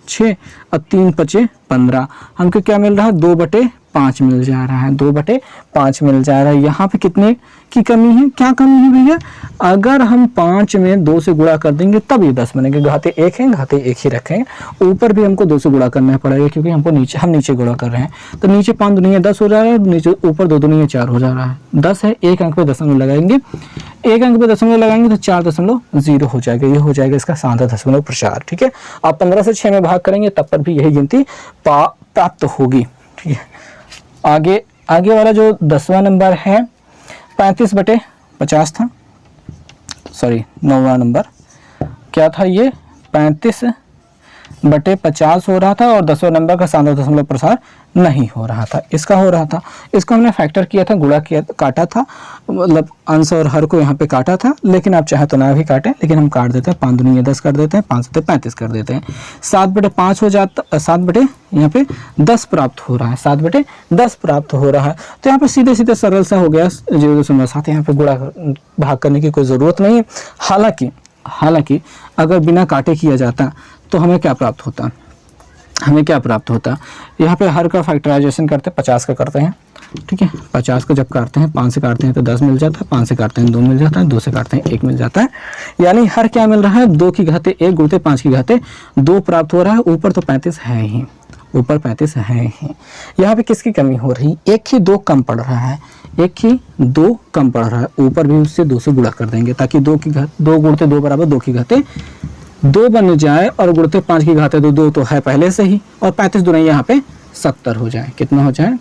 6 और 3 पचे 15, हमको क्या मिल रहा है, 2 बटे 5 मिल जा रहा है, 2 बटे 5 मिल जा रहा है। यहाँ पे कितने की कमी है, क्या कमी है भैया, अगर हम 5 में 2 से गुणा कर देंगे तब ये 10 बनेंगे। घाते 1 हैं, घाते 1 ही रखें, ऊपर भी हमको 2 से गुणा करना पड़ेगा, क्योंकि हमको हम नीचे गुणा कर रहे हैं, तो नीचे 5 दुनिया 10 हो जा रहा है, नीचे ऊपर 2 दुनिया 4 हो जा रहा है। 10 है, 1 अंक पे दशमलव लगाएंगे, 1 अंक पे दशमलव लगाएंगे तो 4.0 हो जाएगा, ये हो जाएगा इसका शांत दशमलव प्रसार, ठीक है। आप 15 से 6 में भाग करेंगे तब पर भी यही गिनती प्राप्त होगी, ठीक है। आगे वाला जो 10वां नंबर है 35 बटे 50 था, सॉरी 9वां नंबर क्या था, ये 35 बटे 50 हो रहा था, और 10वां नंबर का शांत दशमलव प्रसार नहीं हो रहा था, इसका हो रहा था। इसको हमने फैक्टर किया था, गुणा किया, काटा था, मतलब अंश और हर को यहाँ पे काटा था, लेकिन आप चाहे तो ना भी काटें, लेकिन हम काट देते हैं, 5 दूनी 10 कर देते हैं, 5 से 35 कर देते हैं, 7 बटे 5 हो जाता, 7 बटे यहाँ पे 10 प्राप्त हो रहा है, 7 बटे 10 प्राप्त हो रहा है। तो यहाँ पे सीधे सीधे सरल सा हो गया 0.7, यहाँ पे गुणा भाग करने की कोई ज़रूरत नहीं है। हालांकि अगर बिना काटे किया जाता तो हमें क्या प्राप्त होता, हमें क्या प्राप्त होता है, यहाँ पे हर का फैक्टराइजेशन करते हैं, 50 का करते हैं, ठीक है। 50 को जब काटते हैं, 5 से काटते हैं तो 10 मिल जाता है, 5 से काटते हैं 2 मिल जाता है, 2 से काटते हैं 1 मिल जाता है। यानी हर क्या मिल रहा है, 2 की घाते 1 गुणित 5 की घाते 2 प्राप्त हो रहा है। ऊपर तो 35 है ही, ऊपर 35 है ही। यहाँ पे किसकी कमी हो रही, एक ही 2 कम पड़ रहा है, एक ही 2 कम पड़ रहा है। ऊपर भी उससे 2 से गुणा कर देंगे ताकि 2 की घात 2 गुणते 2 बराबर 2 की घाते 2 बन जाए, और गुणते 5 की घाते 2 तो है पहले से ही, और 35 दुना यहाँ पे 70 हो जाए। कितना हो जाए,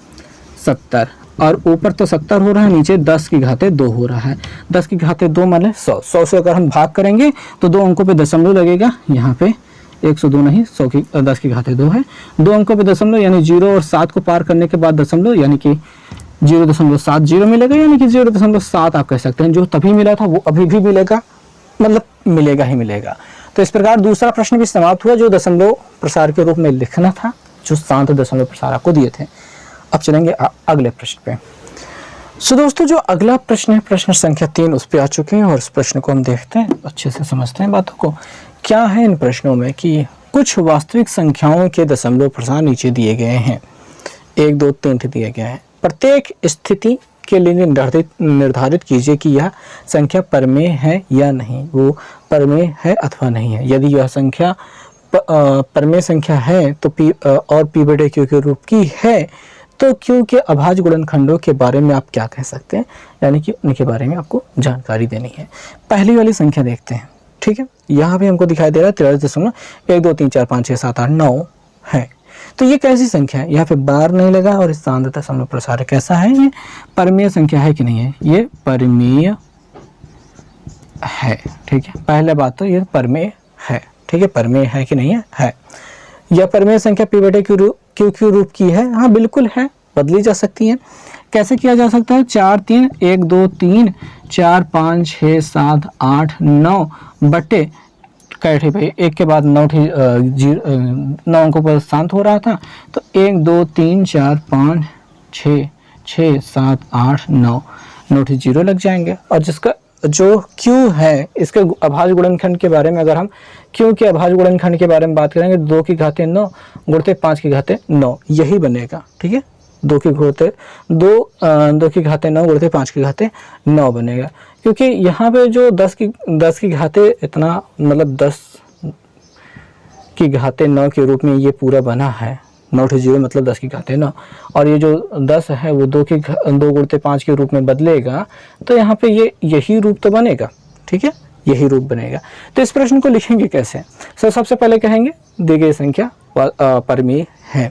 70। और ऊपर तो 70 हो रहा है, नीचे 10 की घाते 2 हो रहा है। 10 की घाते 2 माने 100। 100 से अगर हम भाग करेंगे तो 2 अंकों पे दशमलव लगेगा। यहाँ पे 102 नहीं, 100 की 10 की घाते 2 है। 2 अंकों पे दशमलव यानी 0 और 7 को पार करने के बाद दशमलव, यानी कि 0.70 मिलेगा, यानी कि 0.7 आप कह सकते हैं। जो तभी मिला था वो अभी भी मिलेगा, मतलब मिलेगा ही मिलेगा। तो इस प्रकार दूसरा प्रश्न भी समाप्त हुआ, जो दशमलव प्रसार के रूप में लिखना था, जो शांत दशमलव प्रसार आपको दिए थे। अब चलेंगे अगले प्रश्न पे। सो दोस्तों, जो अगला प्रश्न है, प्रश्न संख्या 3, उस पे आ चुके हैं, और इस प्रश्न को हम देखते हैं, अच्छे से समझते हैं बातों को। क्या है इन प्रश्नों में कि कुछ वास्तविक संख्याओं के दशमलव प्रसार नीचे दिए गए हैं, 1 2 3 दिए गए हैं। प्रत्येक स्थिति के लिए निर्धारित कीजिए कि यह संख्या परमेय है या नहीं, वो परमेय है अथवा नहीं है। यदि यह संख्या परमेय संख्या है तो पी और पी बटे क्यू के रूप की है, तो क्यू के अभाज्य गुणनखंडों के बारे में आप क्या कह सकते हैं, यानी कि उनके बारे में आपको जानकारी देनी है। पहली वाली संख्या देखते हैं, ठीक है। यहाँ पे हमको दिखाई दे रहा है 43.1 2 3 4 5 6 7 8 9 है। तो ये कैसी संख्या है, यहाँ पे बार नहीं लगा, और इस शांत दशमलव प्रसार कैसा है, ये परमेय संख्या है कि नहीं है, ये परमेय है, ठीक है। पहले बात तो ये परमेय है, ठीक है। परमेय है कि नहीं है, है। यह परमेय संख्या पी बटे क्यू रूप की है, हाँ बिल्कुल है, बदली जा सकती है। कैसे किया जा सकता है, 4 3 1 2 3 4 5 6 7 8 9 बटे कैठे भाई 1 के बाद 9 अंकों पर शांत हो रहा था, तो 1 2 3 4 5 6 6 7 8 9 0 लग जाएंगे। और जिसका जो Q है, इसके अभाज्य गुणनखंड के बारे में अगर हम Q के अभाज्य गुणनखंड के बारे में बात करेंगे, 2 की घाते 9 गुणते 5 की घाते 9, यही बनेगा, ठीक है। 2 की घाते 9 गुणते 5 की घाते 9 बनेगा, क्योंकि यहाँ पे जो 10 की घाते इतना, मतलब 10 की घाते 9 के रूप में ये पूरा बना है। 0 मतलब 10 की घाते 9, और ये जो 10 है वो 2 गुणते 5 के रूप में बदलेगा, तो यहाँ पे ये यही रूप तो बनेगा, ठीक है, यही रूप बनेगा। तो इस प्रश्न को लिखेंगे कैसे, सबसे पहले कहेंगे दी गई संख्या परमेय है,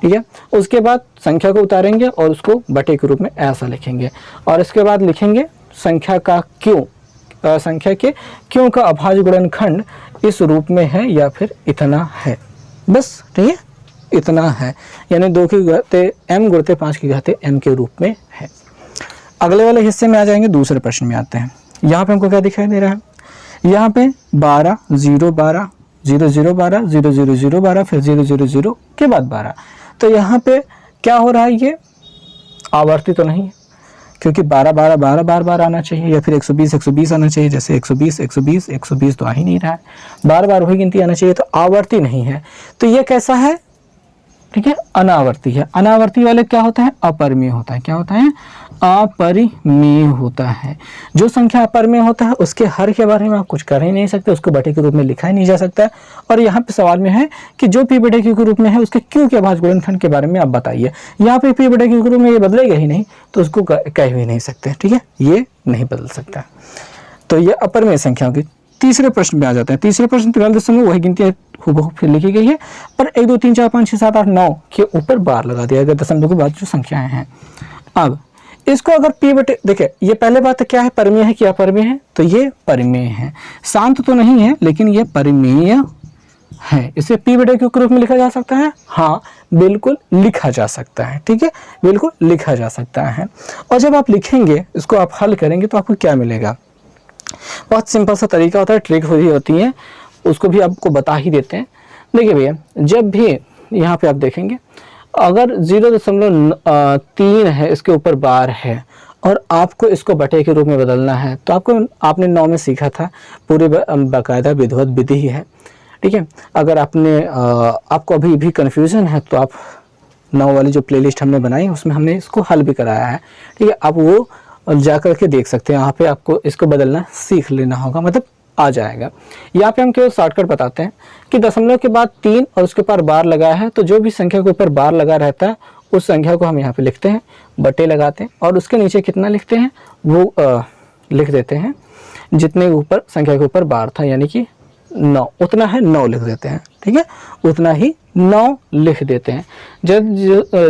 ठीक है। उसके बाद संख्या को उतारेंगे और उसको बटे के रूप में ऐसा लिखेंगे, और इसके बाद लिखेंगे संख्या का क्यों, संख्या के क्यों का अभाज्य गुणनखंड इस रूप में है या फिर इतना है, बस, ठीक है, इतना है। यानी 2 की घाते m गुणते 5 की घाते m के रूप में है। अगले वाले हिस्से में आ जाएंगे, दूसरे प्रश्न में आते हैं। यहाँ पे हमको क्या दिखाई दे रहा है, यहाँ पे 12 0 12 0 0 12 0 0 0 12 फिर 0 0 0 के बाद 12। तो यहाँ पे क्या हो रहा है, ये आवर्ती तो नहीं है, क्योंकि 12 12 12 बार बार आना चाहिए, या फिर 120 120 आना चाहिए। जैसे 120 120 120 तो आ ही नहीं रहा है, बार बार वही गिनती आना चाहिए, तो आवर्ती नहीं है। तो ये कैसा है, ठीक है, अनावर्ती है। अनावर्ती वाले क्या होता है, अपरिमेय होता है। क्या होता है, अपरिमेय होता है। जो संख्या अपरिमेय होता है उसके हर के बारे में आप कुछ कर ही नहीं सकते, उसको बटे के रूप में लिखा ही नहीं जा सकता है। और यहाँ पे सवाल में है कि जो पी बटे क्यू के रूप में है उसके क्यू के अभाज्य गुणनखंड के बारे में आप बताइए। यहाँ पे पी बटे क्यू के रूप में ये बदलेगा ही नहीं, तो उसको कह भी नहीं सकते, ठीक है, ये नहीं बदल सकता। तो ये अपरिमेय संख्याओं की। तीसरे प्रश्न में आ जाते हैं। तीसरे प्रश्न 43 वही गिनती हूबहू फिर लिखी गई है, पर 1 2 3 4 5 6 7 8 9 के ऊपर बार लगा दिया गया दशमलव के बाद जो संख्याएं हैं। अब इसको अगर पी बटे, देखिए ये पहले बात क्या है, परिमेय है कि अपरिमेय है, तो ये परिमेय है। शांत तो नहीं है लेकिन ये परिमेय है। इसे पी बटे क्यू के रूप में लिखा जा सकता है, हाँ बिल्कुल लिखा जा सकता है, ठीक है, बिल्कुल लिखा जा सकता है। और जब आप लिखेंगे, इसको आप हल करेंगे तो आपको क्या मिलेगा, बहुत सिंपल सा तरीका होता है, ट्रिक हुई होती है, उसको भी आपको बता ही देते हैं। देखिए भैया, जब भी यहाँ पे आप देखेंगे अगर 0.3 है, इसके ऊपर बार है और आपको इसको बटे के रूप में बदलना है, तो आपने 9 में सीखा था, पूरे बाकायदा विधिवत विधि है। ठीक है। अगर आपको अभी भी कन्फ्यूज़न है तो आप 9 वाली जो प्लेलिस्ट हमने बनाई है उसमें हमने इसको हल भी कराया है, ठीक है। आप वो जा कर के देख सकते हैं, यहाँ पे आपको इसको बदलना सीख लेना होगा, मतलब आ जाएगा। यहाँ पे हम केवल शॉर्टकट बताते हैं कि दशमलव के बाद 3 और उसके ऊपर बार लगा है, तो जो भी संख्या के ऊपर बार लगा रहता है उस संख्या को हम यहाँ पे लिखते हैं, बटे लगाते हैं और उसके नीचे कितना लिखते हैं वो लिख देते हैं जितने ऊपर संख्या के ऊपर बार था, यानी कि 9 उतना है 9 लिख देते हैं, ठीक है, उतना ही 9 लिख देते हैं। जब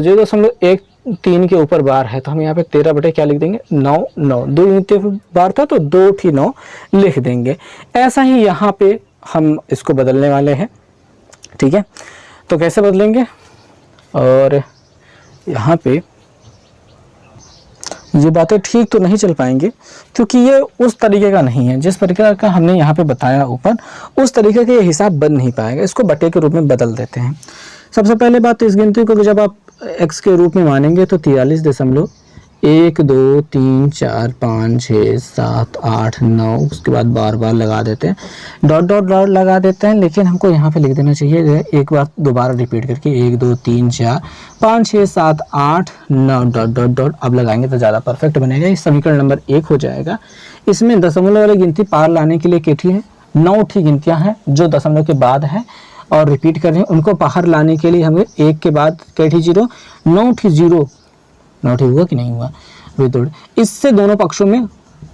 0.13 के ऊपर बार है तो हम यहाँ पे 13 बटे क्या लिख देंगे 9, 9 2 यूनिट बार था तो 2 थी 9 लिख देंगे। ऐसा ही यहाँ पे हम इसको बदलने वाले हैं, ठीक है। तो कैसे बदलेंगे, और यहाँ पे ये बातें ठीक तो नहीं चल पाएंगे क्योंकि ये उस तरीके का नहीं है जिस प्रकार का हमने यहाँ पे बताया ऊपर, उस तरीके का ये हिसाब बन नहीं पाएगा। इसको बटे के रूप में बदल देते हैं। सबसे पहले बात तो इस गिनती को जब आप x के रूप में मानेंगे तो 43.1 2 3 4 5 6 7 8 9 उसके बाद बार बार लगा देते हैं, डॉट डॉट डॉट लगा देते हैं, लेकिन हमको यहाँ पे लिख देना चाहिए एक बार दोबारा रिपीट करके 1 2 3 4 5 6 7 8 9 डॉट डॉट डॉट अब लगाएंगे तो ज़्यादा परफेक्ट बनेगा। इस समीकरण नंबर 1 हो जाएगा। इसमें दशमलव वाली गिनती पार लाने के लिए कितनी है 9 ठी गिनतियाँ हैं जो दशमलव के बाद है और रिपीट कर रहे हैं, उनको बाहर लाने के लिए हमें 1 के बाद कैठी 0 9 ठी 0 9 ठी हुआ कि नहीं हुआ विदुड़, इससे दोनों पक्षों में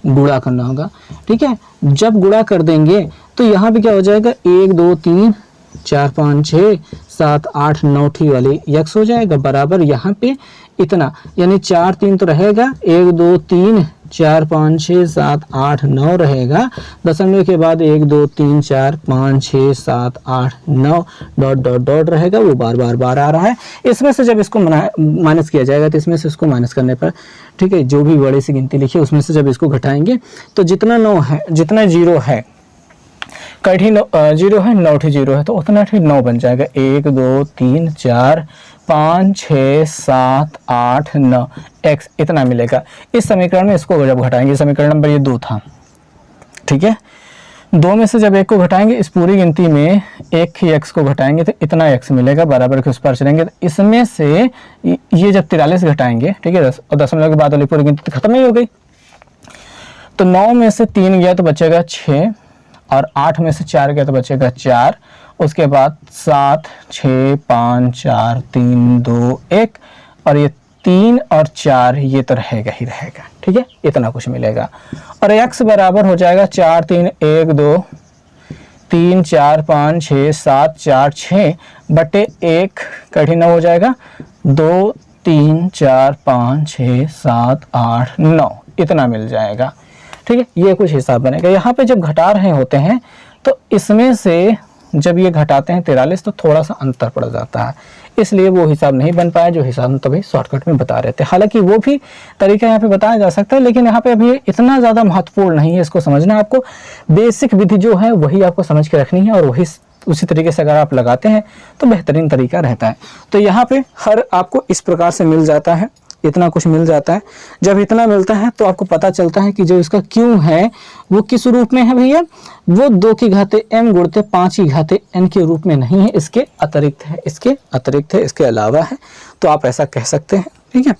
गुणा करना होगा, ठीक है। जब गुणा कर देंगे तो यहाँ पे क्या हो जाएगा 1 2 3 4 5 6 7 8 9 ठी वाली x हो जाएगा बराबर यहाँ पे इतना, यानी 4 3 तो रहेगा 1 2 3 4 5 6 7 8 9 रहेगा, दशमलव के बाद 1 2 3 4 5 6 7 8 9 डॉट डॉट डॉट रहेगा, वो बार बार बार आ रहा है। इसमें से जब इसको माइनस किया जाएगा तो इसमें से इसको माइनस करने पर, ठीक है, जो भी बड़ी सी गिनती लिखी है उसमें से जब इसको घटाएंगे तो जितना 9 है जितना 0 है कठी 0 है 9 ठी 0 है तो उतना ठी 9 बन जाएगा। 1 2 3 4 5 6 7 8 9 x इतना मिलेगा। इस समीकरण में इसको जब घटाएंगे, समीकरण नंबर ये 2 था, ठीक है, 2 में से जब 1 को घटाएंगे इस पूरी गिनती में 1 ही x को घटाएंगे तो इतना x मिलेगा, बराबर के उस पर चलेंगे तो इसमें से ये जब 43 घटाएंगे, ठीक है, और दशमलव के बाद वाली पूरी गिनती खत्म नहीं हो गई तो 9 में से 3 गया तो बचेगा 6 और 8 में से 4 गया तो बचेगा 4, उसके बाद 7 6 5 4 3 2 1 और ये 3 और 4 ये तो रहेगा ही रहेगा, ठीक है, इतना कुछ मिलेगा। और x बराबर हो जाएगा 4 3 1 2 3 4 5 6 7 4 6 बटे 1 कठिन हो जाएगा 2 3 4 5 6 7 8 9 इतना मिल जाएगा, ठीक है। ये कुछ हिसाब बनेगा। यहाँ पे जब घटा रहे होते हैं तो इसमें से जब ये घटाते हैं 43 तो थोड़ा सा अंतर पड़ जाता है, इसलिए वो हिसाब नहीं बन पाया जो हिसाब हम तभी शॉर्टकट में बता रहे थे। हालांकि वो भी तरीका यहाँ पे बताया जा सकता है, लेकिन यहाँ पे अभी इतना ज़्यादा महत्वपूर्ण नहीं है इसको समझना। आपको बेसिक विधि जो है वही आपको समझ के रखनी है और वही उसी तरीके से अगर आप लगाते हैं तो बेहतरीन तरीका रहता है। तो यहाँ पे हर आपको इस प्रकार से मिल जाता है, इतना कुछ मिल जाता है। जब इतना मिलता है तो आपको पता चलता है कि जो इसका क्यों है वो किस रूप में है भैया, वो 2 की घाते m गुणते 5 की घाते n के रूप में नहीं है, इसके अतिरिक्त है, इसके अतिरिक्त है, इसके अलावा है, तो आप ऐसा कह सकते हैं, ठीक है।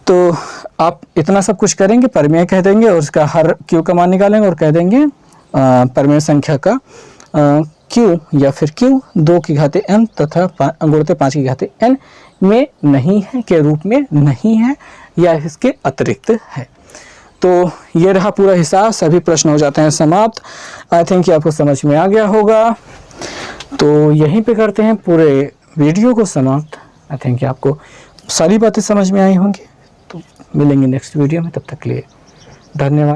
तो आप इतना सब कुछ करेंगे, परिमेय कह देंगे और उसका हर क्यू का मान निकालेंगे और कह देंगे परिमेय संख्या का क्यू या फिर क्यू 2 की घाते m तथा गुणते 5 की घाते n में नहीं है, के रूप में नहीं है या इसके अतिरिक्त है। तो ये रहा पूरा हिसाब, सभी प्रश्न हो जाते हैं समाप्त। आई थिंक आपको समझ में आ गया होगा। तो यहीं पे करते हैं पूरे वीडियो को समाप्त। आई थिंक आपको सारी बातें समझ में आई होंगी। तो मिलेंगे नेक्स्ट वीडियो में, तब तक के लिए धन्यवाद।